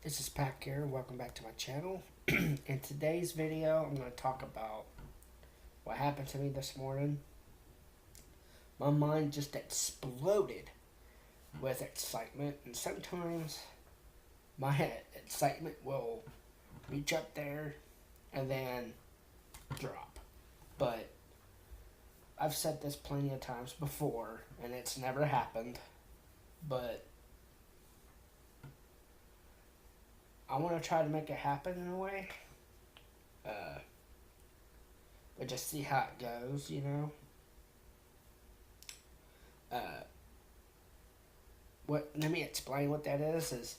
This is Pack here. Welcome back to my channel. In today's video, I'm going to talk about what happened to me this morning. My mind just exploded with excitement, and sometimes my excitement will reach up there and then drop. But I've said this plenty of times before, and it's never happened. But I want to try to make it happen in a way. But just see how it goes, you know. Let me explain what that is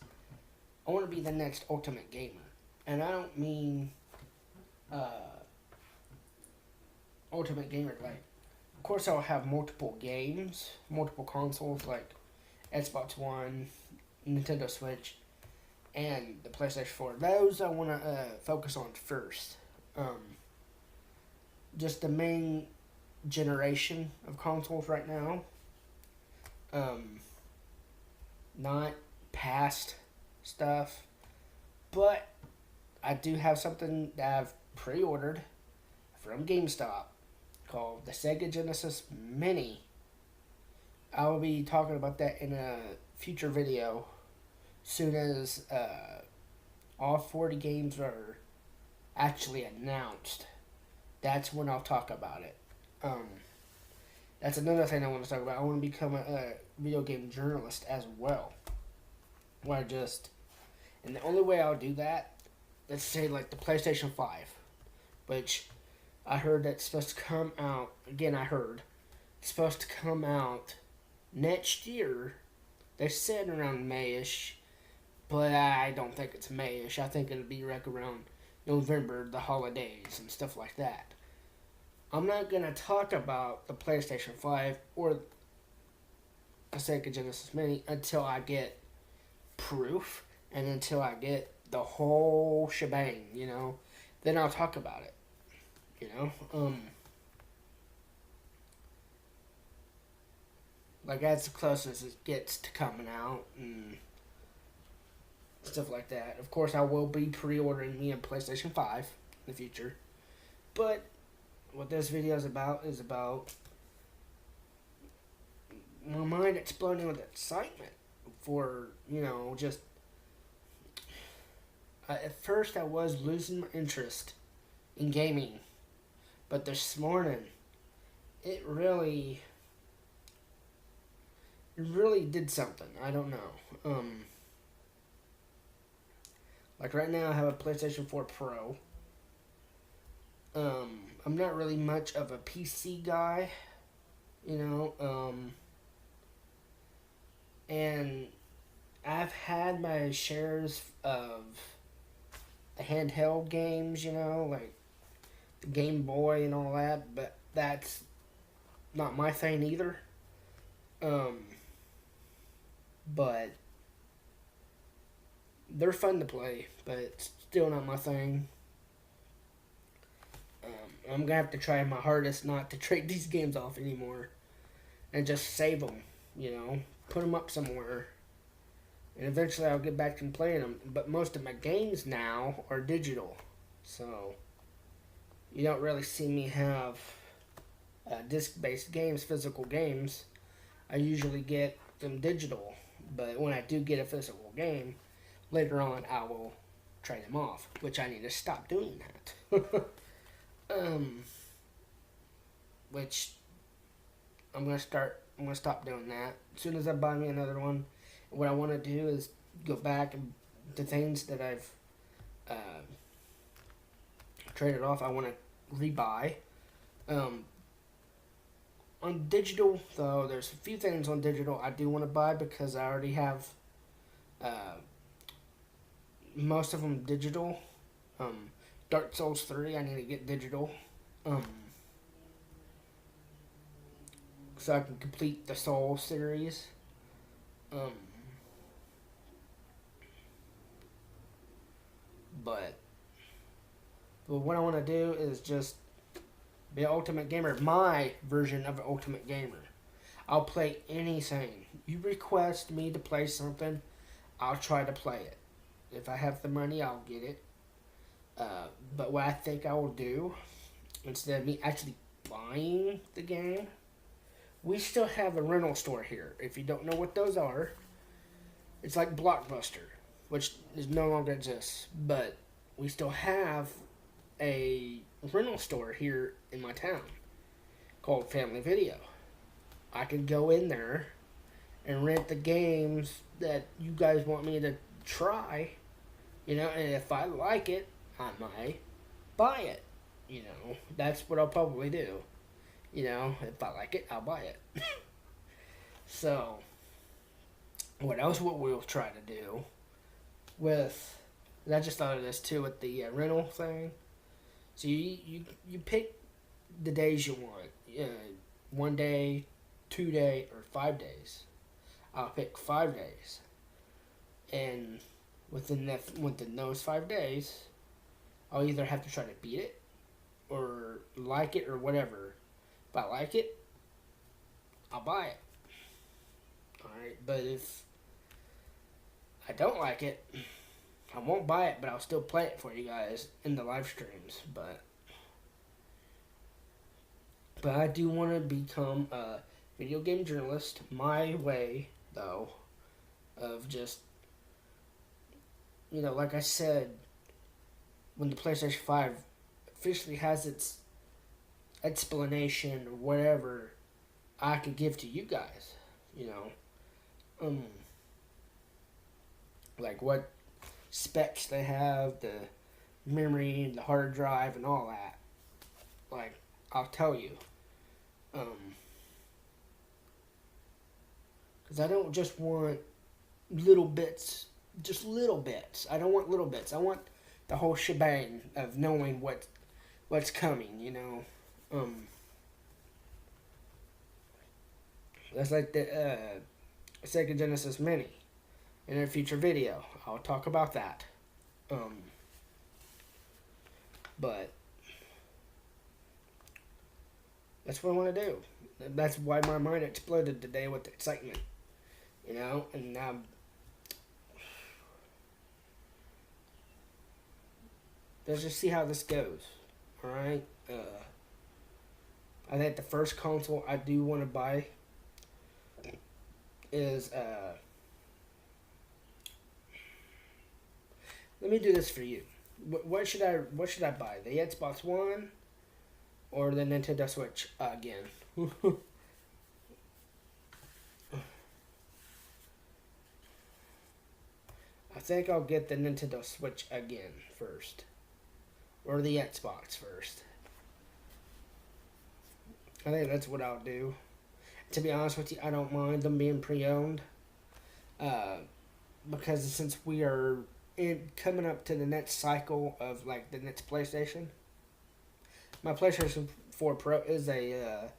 I want to be the next ultimate gamer. And I don't mean ultimate gamer like, of course I'll have multiple games, multiple consoles like Xbox One, Nintendo Switch, and the PlayStation 4. Those I want to focus on first. Just the main generation of consoles right now. Not past stuff. But I do have something that I've pre-ordered from GameStop called the Sega Genesis Mini. I will be talking about that in a future video soon as all 40 games are actually announced. That's when I'll talk about it. That's another thing I want to talk about. I want to become a video game journalist as well. And the only way I'll do that, let's say like the PlayStation 5, which I heard that's supposed to come out, again I heard, it's supposed to come out next year. They said around May-ish, but I don't think it's May-ish. I think it'll be like around November, the holidays and stuff like that. I'm not going to talk about the PlayStation 5 or the Sega Genesis Mini until I get proof and until I get the whole shebang, you know. Then I'll talk about it, you know. Like that's the closest it gets to coming out and stuff like that. Of course, I will be pre-ordering me a PlayStation 5 in the future. But what this video is about my mind exploding with excitement for, you know, just... at first, I was losing my interest in gaming. But this morning, it really did something. I don't know. Like right now I have a PlayStation 4 Pro. I'm not really much of a PC guy, you know, and I've had my shares of the handheld games, you know, like the Game Boy and all that, but that's not my thing either. But they're fun to play, but it's still not my thing. I'm gonna have to try my hardest not to trade these games off anymore and just save them, you know, put them up somewhere, and eventually I'll get back to playing them. But most of my games now are digital, so you don't really see me have disc-based games, physical games. I usually get them digital, but when I do get a physical game, later on I will trade them off, which I need to stop doing that. Which I'm gonna stop doing that as soon as I buy me another one. What I want to do is go back and the things that I've traded off, I want to rebuy. On digital, though, there's a few things on digital I do want to buy because I already have most of them digital. Dark Souls 3, I need to get digital. So I can complete the Soul series. But what I want to do is just be an ultimate gamer. My version of an ultimate gamer. I'll play anything. You request me to play something, I'll try to play it. If I have the money, I'll get it. But what I think I will do, instead of me actually buying the game, we still have a rental store here. If you don't know what those are, it's like Blockbuster, which is no longer exists. But we still have a rental store here in my town called Family Video. I could go in there and rent the games that you guys want me to try, and if I like it, I might buy it. That's what I'll probably do. If I like it, I'll buy it. So, what else what we'll try to do with, I just thought of this too with the rental thing. So you pick the days you want, 1 day, 2 day, or 5 days. I'll pick 5 days, and within those 5 days, I'll either have to try to beat it, or like it, or whatever. If I like it, I'll buy it. Alright, but if I don't like it, I won't buy it, but I'll still play it for you guys in the live streams. But I do want to become a video game journalist. My way, though, of just, like I said, when the PlayStation 5 officially has its explanation or whatever, I could give to you guys, like what specs they have, the memory, the hard drive, and all that. Like, I'll tell you. Because I don't just want little bits, just little bits. I don't want little bits. I want the whole shebang of knowing what's coming, That's like the Sega Genesis Mini. In a future video, I'll talk about that. But that's what I want to do. That's why my mind exploded today with excitement, and let's just see how this goes. All right. I think the first console I do want to buy is let me do this for you. What should I buy? The Xbox One or the Nintendo Switch again? I think I'll get the Nintendo Switch again first, or the Xbox first. I think that's what I'll do. To be honest with you, I don't mind them being pre-owned, because since we are coming up to the next cycle of like the next PlayStation, my PlayStation 4 Pro is a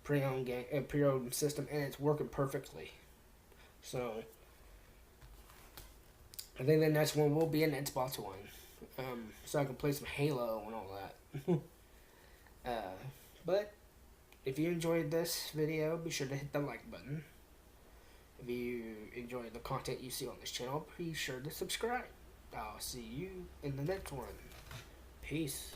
pre-owned system, and it's working perfectly. So I think the next one will be an Xbox One, so I can play some Halo and all that. But if you enjoyed this video, be sure to hit the like button. If you enjoy the content you see on this channel, be sure to subscribe. I'll see you in the next one. Peace.